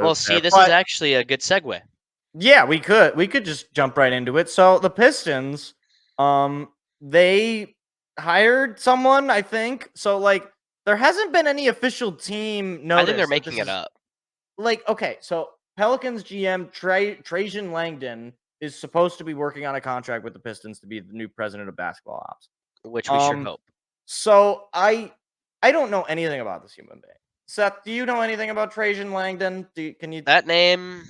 Well, loop see, there, this is but actually a good segue. yeah, we could just jump right into it. So the Pistons, they hired someone, I think. So like, there hasn't been any official team I think they're notice that making this it is up. like okay. So Pelicans GM Trajan Langdon is supposed to be working on a contract with the Pistons to be the new president of basketball ops. Which we sure Um, hope. so I don't know anything about this human being. Seth, do you know anything about Trajan Langdon? Can you? That name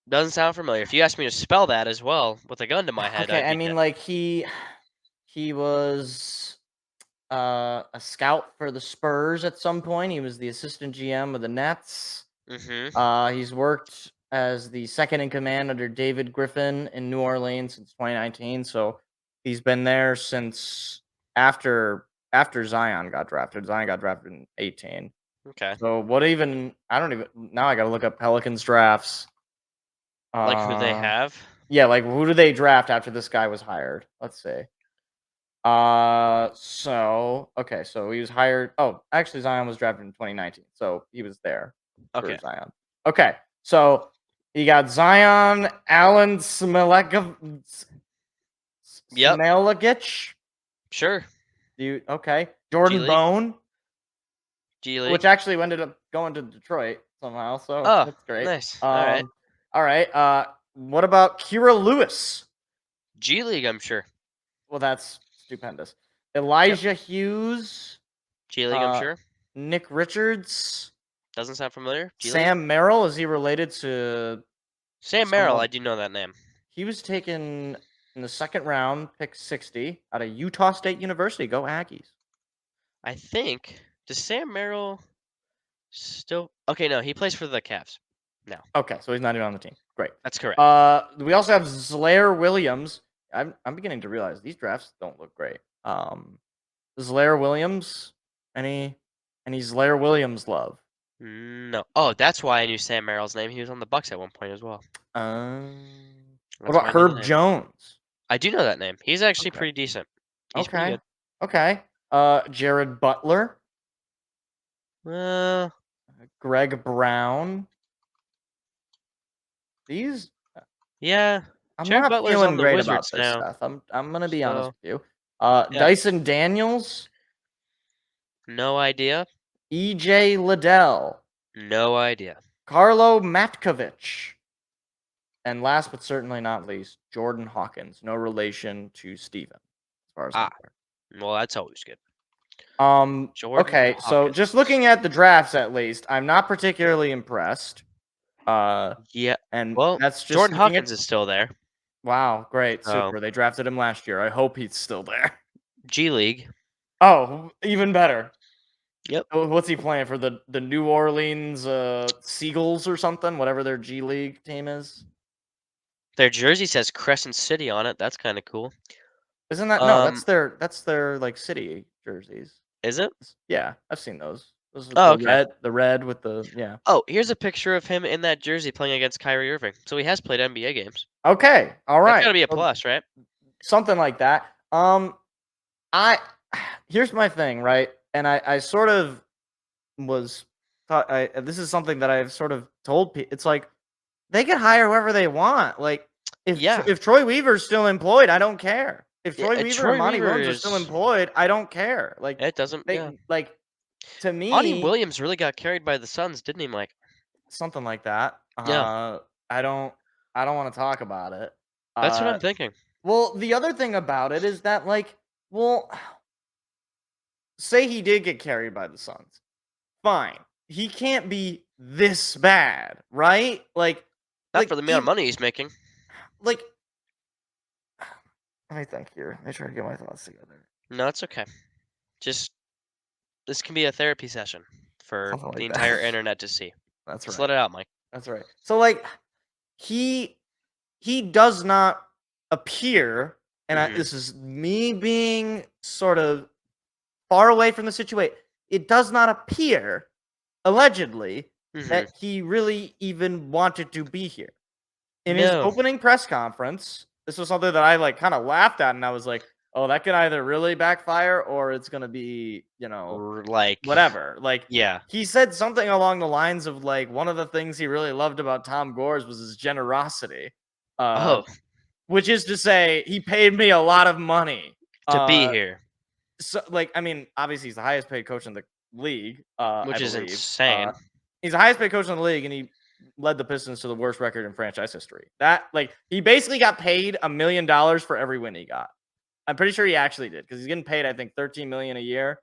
doesn't sound familiar. If you asked me to spell that as well with a gun to my head, Okay, I'd I be mean, dead. like he was a scout for the Spurs at some point. He was the assistant GM of the Nets. Mm-hmm. He's worked as the second in command under David Griffin in New Orleans since 2019. So he's been there since after Zion got drafted. Zion got drafted in 18. Okay. So what even? I don't even now. I got to look up Pelicans drafts. Like who they Uh, have? yeah, like who did they draft after this guy was hired? Let's see. Okay, so he was hired. Oh, actually, Zion was drafted in 2019, so he was there for Okay. Zion. Okay, so you got Zion, Allen Yep. Smailagic. Sure. Okay, G Jordan League. Bone, G which League. actually ended up going to Detroit somehow, so Oh, that's great. nice. All right. All right. What about Kira Lewis? G League, I'm sure. Well, that's stupendous. Yep. Elijah Hughes, G League, I'm uh, sure. Nick Richards, Doesn't sound familiar. G League. Sam Merrill. Is he related to Sam Merrill, someone? I do know that name. He was taken in the second round, pick 60, out of Utah State University. Go Aggies. I think. Does Sam Merrill still? Okay, no, he plays for the Cavs. No, Okay, so he's not even on the team. Great. that's correct. We also have Zlair Williams. I'm beginning to realize these drafts don't look great. Zlair Williams. Any Zlair Williams love? No. Oh, that's why I knew Sam Merrill's name. He was on the Bucks at one point as well. What That's why about I knew the Herb name. Jones? I do know that name. He's actually Okay. pretty decent. He's pretty Okay. good. Okay. Jared Butler, Uh, Greg Brown. These yeah. I'm Jared not Butler's on feeling the great about Wizards this now. stuff. I'm gonna be honest So, with you. yeah. Dyson Daniels, No idea. EJ Liddell, No idea. Carlo Matkovic, and last but certainly not least, Jordan Hawkins. No relation to Steven, as far as I'm Ah, well, that's always good. aware. Jordan Okay, so just Hawkins. looking at the drafts at least, I'm not particularly impressed. Yeah. And Well, that's just Jordan looking at. Hawkins is still there. Wow, great, So, super. They drafted him last year. I hope he's still there. G League. Oh, even better. Yep. What's he playing for the New Orleans Seagulls or something? Whatever their G League team is. Their jersey says Crescent City on it. That's kind of cool. Isn't that no? That's their like city jerseys. Is it? Yeah, I've seen those. Those are Oh, the okay. red with the yeah. Oh, here's a picture of him in that jersey playing against Kyrie Irving. So he has played NBA games. Okay, all That's right. gotta be a So plus, right? something like that. I here's my thing, right? And I sort of was thought this is something that I've sort of told people. It's like they can hire whoever they want. Like Yeah. if Troy Weaver's still employed, I don't care. If Yeah, Troy Weaver and Troy Monty Weaver Williams are still is. employed, I don't care. Like It doesn't. Yeah. they like to Monty me Williams really got carried by the Suns, didn't he, Mike? something like that. Yeah. I don't want to talk about it. That's what Uh I'm thinking. well, the other thing about it is that like well, say he did get carried by the Suns. Fine. He can't be this bad, right? Not for the amount of money he's making. like let me think here. Let me try to get my thoughts together. No, it's okay. Just this can be a therapy session for Something the like entire that. internet to see. That's Just right. let it out, Mike. That's right. So like he does not appear, and Hmm. this is me being sort of far away from the situation. It does not appear, allegedly, Hmm. that he really even wanted to be here. In his No. opening press conference, this was something that I like kind of laughed at, and I was like, oh, that could either really backfire or it's gonna be, Like, whatever. Like, yeah. he said something along the lines of like one of the things he really loved about Tom Gores was his generosity. Uh, Oh, which is to say, he paid me a lot of money. to be Uh, here, so like, I mean, obviously he's the highest paid coach in the league, I which is believe. insane. He's the highest paid coach in the league, and he led the Pistons to the worst record in franchise history. That like he basically got paid $1 million for every win he got. I'm pretty sure he actually did because he's getting paid, I think, 13 million a year,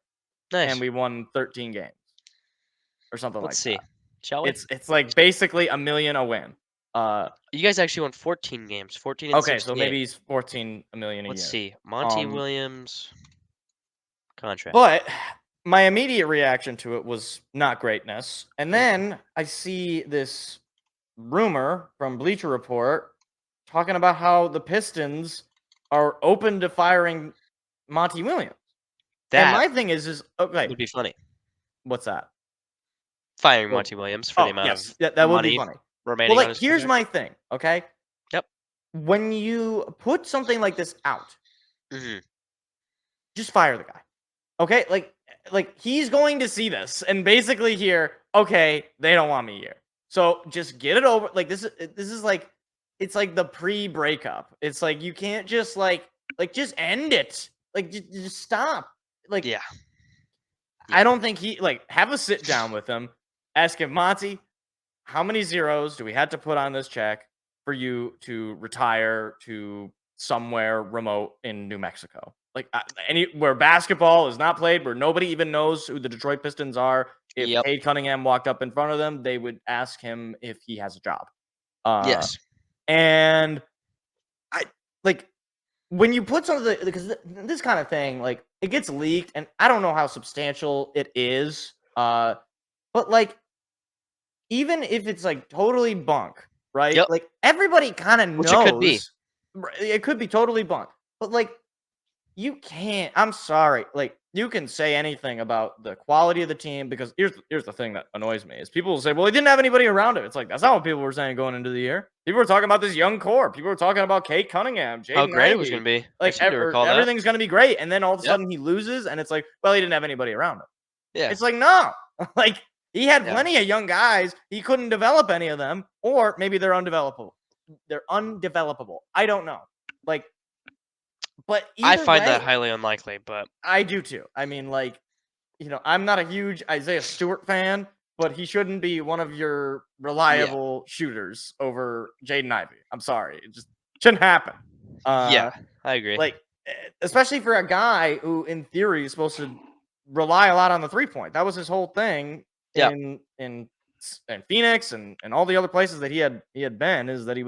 and Nice. we won 13 games or something Let's like see. that. Shall we? It's like basically a million a win. Uh, You guys actually won 14 games, 14 and okay, so 68. maybe he's 14 a million a Let's year. see. Monty Um, Williams contract. but my immediate reaction to it was not greatness, and then I see this rumor from Bleacher Report talking about how the Pistons are open to firing Monty Williams. And That my thing is okay, would be funny. what's that? Firing Well, Monty Williams for the oh, amount of yes, that would be money funny. Well, remaining on like, his here's contract. my thing, okay? Yep. When you put something like this out, Hmm. just fire the guy. Okay? Like he's going to see this and basically hear, okay, they don't want me here. So just get it over. Like this is like it's like the pre-breakup. It's like you can't just like just end it. Like just stop. Like Yeah. I Yeah. don't think he like have a sit down with him. Ask him, Monty, how many zeros do we have to put on this check for you to retire to somewhere remote in New Mexico? Like where basketball is not played, where nobody even knows who the Detroit Pistons are. If Yep. Cade Cunningham walked up in front of them, they would ask him if he has a job. Uh, Yes. and I like when you put something because this kind of thing, like it gets leaked, and I don't know how substantial it is. But like even if it's like totally bunk, right? Yep. Like everybody kind of Which it could be. knows it could be totally bunk, but like you can't. I'm sorry. Like you can say anything about the quality of the team because here's the thing that annoys me is people will say, "Well, he didn't have anybody around him." It's like that's not what people were saying going into the year. People were talking about this young core. People were talking about Kate Cunningham, How Jaden great it was going Ivey. to be. I Like seem to recall that. everything's gonna be great, and then all of a Yep. sudden he loses, and it's like, well, he didn't have anybody around him. Yeah. It's like no, like he had Yeah. plenty of young guys. He couldn't develop any of them, or maybe they're undevelopable. They're undevelopable. I don't know. Like, but I either find that way, highly unlikely, but I do too. I mean, like, I'm not a huge Isaiah Stewart fan, but he shouldn't be one of your yeah. reliable shooters over Jaden Ivey. I'm sorry. It just shouldn't happen. Yeah. Uh, I agree. like, especially for a guy who, in theory, is supposed to rely a lot on the 3-point. That was his whole thing Yep. in Phoenix and all the other places that he had been is that he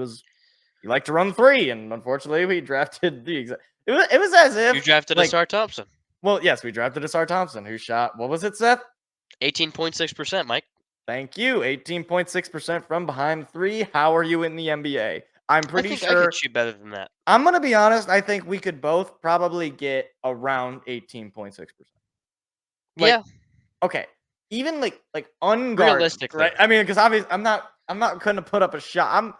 liked to run 3, and unfortunately, we drafted the exact. It was as You if drafted like Asar Thompson. well, yes, we drafted Asar Thompson, who shot what was it, Seth? 18.6%, Mike. Thank you. 18.6% from behind 3. How are you in the NBA? I'm I pretty think I could sure. shoot better than that. I'm gonna be honest. I think we could both probably get around 18.6%. Like, Yeah. okay, even like unguarded, Realistically. right? I mean, because obviously I'm not gonna put up a shot.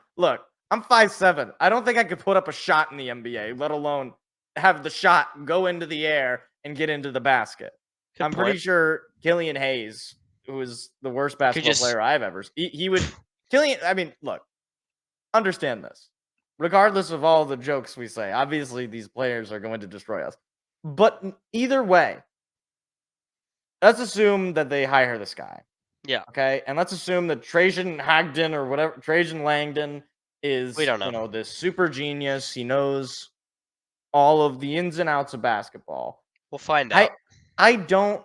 I'm 5'7". I don't think I could put up a shot in the NBA, let alone have the shot go into the air and get into the basket. Good I'm pretty point. sure Killian Hayes, who is the worst Could basketball just player I've ever seen, he would Killian. I mean, look, understand this. Regardless of all the jokes we say, obviously these players are going to destroy us. But either way, let's assume that they hire this guy. yeah. Okay. And let's assume that Trajan Hagden or whatever, Trajan Langdon We is, don't know. this super genius. He knows all of the ins and outs of basketball. We'll find I out. I don't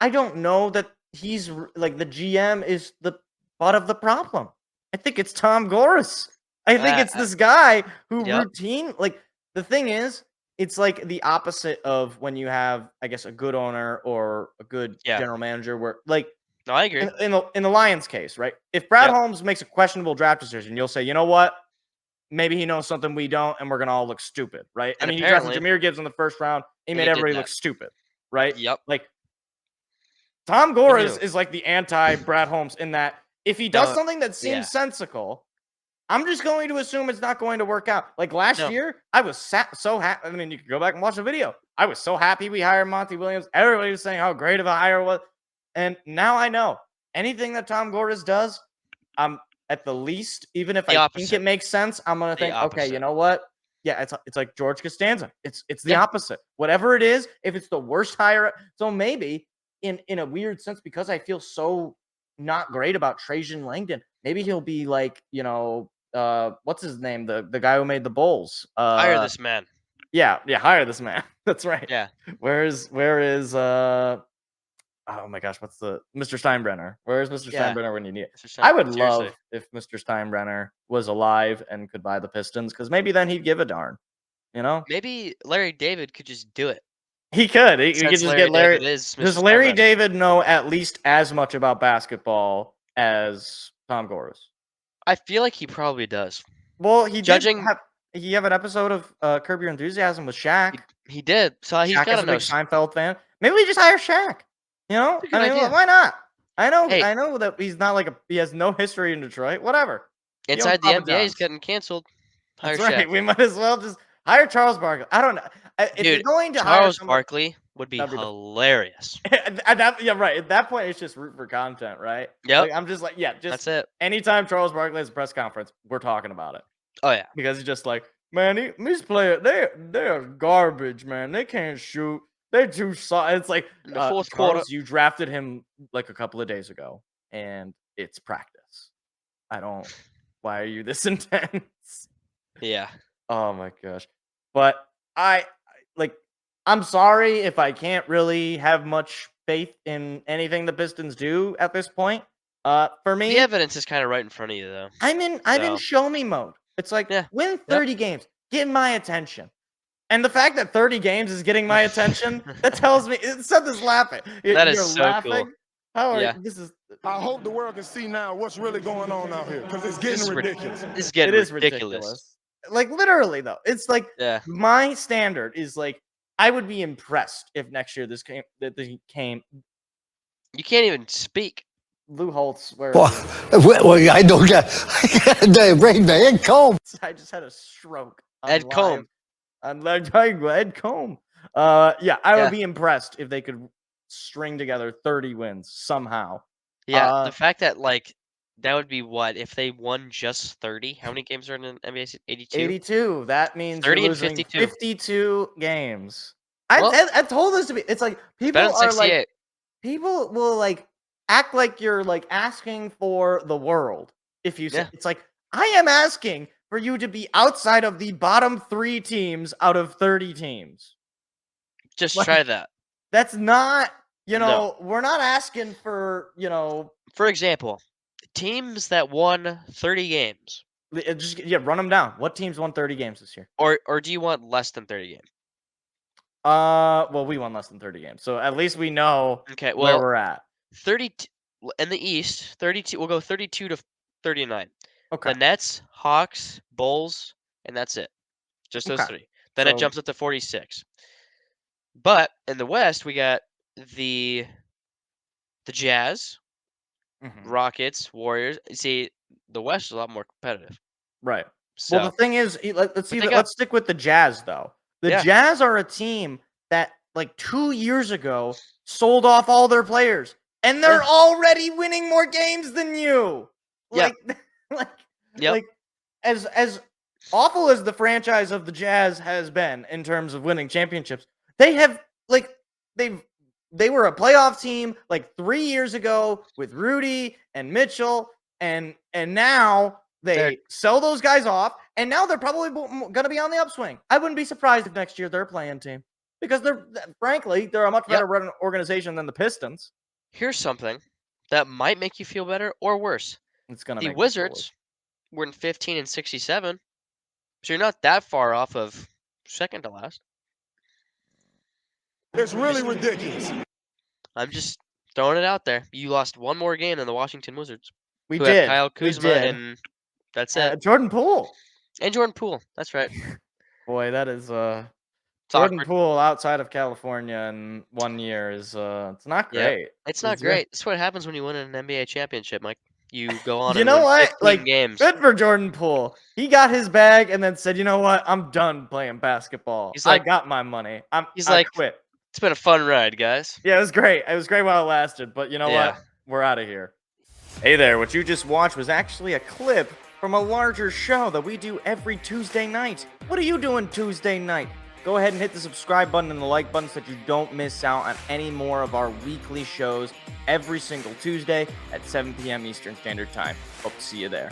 I don't know that he's like the GM is the butt of the problem. I think it's Tom Gores. I think it's Uh, this guy who yep. like the thing is, it's like the opposite of when you have, I guess, a good owner or a good Yeah. general manager where like No, I agree. in the Lions case, right? If Brad Yep. Holmes makes a questionable draft decision, you'll say, you know what? Maybe he knows something we don't, and we're gonna all look stupid, right? I And mean, he drafted apparently, Jameer Gibbs in the first round. He and made he did everybody that. look stupid, right? Yep. Like Tom He Gores knew. is like the anti Brad Holmes in that if he does No. something that Yeah. seems sensical, I'm just going to assume it's not going to work out. Like last No, year, I was so happy. I mean, you can go back and watch the video. I was so happy we hired Monty Williams. Everybody was saying how great of a hire it was. And now I know anything that Tom Gores does, I'm at the least, even if the I think it opposite. makes sense, I'm gonna The think, okay, you opposite. know what? Yeah, it's like George Costanza. It's the Yeah, opposite. Whatever it is, if it's the worst hire, so maybe in a weird sense, because I feel so not great about Trajan Langdon, maybe he'll be like, what's his name? The guy who made the Bulls. hire this man. Yeah, hire this man. That's right. Yeah, Where is oh my gosh, what's the Mr. Steinbrenner? Where is Mr. yeah. Steinbrenner when you need it? Mr. I Stein, would seriously. love if Mr. Steinbrenner was alive and could buy the Pistons, because maybe then he'd give a darn. You know, Maybe Larry David could just do it he could. He could since just Larry get Larry. David is Does Mr. Larry Steinbrenner. David know at least as much about basketball as Tom Gores? I feel like he probably does. Well, he did Judging, have. He have an episode of Curb Your Enthusiasm with Shaq. he did, so he's Shaq got is to a know. big Seinfeld fan. Maybe we just hire Shaq. You know, It's a I good mean, idea. why not? Hey, I know that he's not like he has no history in Detroit. Whatever. He owns inside the Papa NBA is John's. getting canceled. Hire That's Shaq. right. We might as well just hire Charles Barkley. I don't know. If you're Dude, going to hire Charles somebody, Barkley would be that'd be the hilarious. yeah, right. At that point, it's just root for content, right? Yep, Like I'm just like, yeah, just that's it. anytime Charles Barkley has a press conference, we're talking about it. Oh yeah, Because he's just like, man, these players, they're garbage, man. They can't shoot. They're too soft. It's like, in the fourth quarter. Charles, you drafted him like a couple of days ago, and it's practice. I don't. Why are you this intense? Yeah, Oh my gosh. But like, I'm sorry if I can't really have much faith in anything the Pistons do at this point. For the me, evidence is kind of right in front of you though. I'm in So show me mode. It's like yeah, win yep. 30 games, get my attention. And the fact that 30 games is getting my attention, that tells me Seth is laughing. That is You're so cool. laughing. How are you? Yeah, This is I hope the world can see now what's really going on out here because it's getting ridiculous. this is it getting is ridiculous. ridiculous. Like literally though. It's like Yeah, my standard is like I would be impressed if next year this came you can't even speak. Lou Holtz where Well, I don't get the brain man comb. I just had a stroke on Ed live. Combe. On live Ed Combe. Yeah, I Yeah. would be impressed if they could string together 30 wins somehow. Yeah, the fact that that would be what if they won just 30? How many games are in an NBA season? 82? 82. That means you're 30 and losing 52. 52 games. Well, I told this to be. It's like it's better than 68. people will like act like you're like asking for the world if you say Yeah. it's like I am asking for you to be outside of the bottom 3 teams out of 30 teams. Just Like, try that. that's not, No. we're not asking for, For example, teams that won 30 games, just run them down. What teams won 30 games this year? or do you want less than 30 games? Well, we won less than 30 games. So at least we know Okay, where well, we're at. 32 in the East, 32. We'll go 32 to 39. Okay. The Nets, Hawks, Bulls, and that's it. Just those Okay. three. Then it So jumps up to 46. But in the West, we got the Jazz, mhm. Rockets, Warriors. See, the West is a lot more competitive. Right. Well, the So, thing is, let's but they got let's stick with the Jazz though. The yeah, Jazz are a team that like 2 years ago sold off all their players, and they're yeah, already winning more games than you. yeah, Like, like, yep, like, as awful as the franchise of the Jazz has been in terms of winning championships, they have like they were a playoff team like 3 years ago with Rudy and Mitchell, and now they're they sell those guys off, and now they're probably going to be on the upswing. I wouldn't be surprised if next year they're a playing team because frankly they're a much better yep. run organization than the Pistons. Here's something that might make you feel better or worse. It's going to The make me feel worse. Wizards were in 15 and 67, so you're not that far off of second to last. It's really ridiculous. I'm just throwing it out there. You lost one more game than the Washington Wizards, We who have did. Kyle We Kuzma, did. and that's it. Jordan Poole. And Jordan Poole. That's right. Boy, that is It's Jordan awkward. Poole outside of California in 1 year is it's not Yeah, great. it's not great. That's what happens when you win an NBA championship, Mike. You go on You and know win what? 15 Like, games. good for Jordan Poole. He got his bag and then said, "You know what? I'm done playing basketball. He's I like, got my money. he's I like, quit." it's been a fun ride, guys. Yeah, it was great. It was great while it lasted, but you know Yeah. what? We're out of here. Hey there, what you just watched was actually a clip from a larger show that we do every Tuesday night. What are you doing Tuesday night? Go ahead and hit the subscribe button and the like button so that you don't miss out on any more of our weekly shows every single Tuesday at 7 p.m. Eastern Standard Time. Hope to see you there.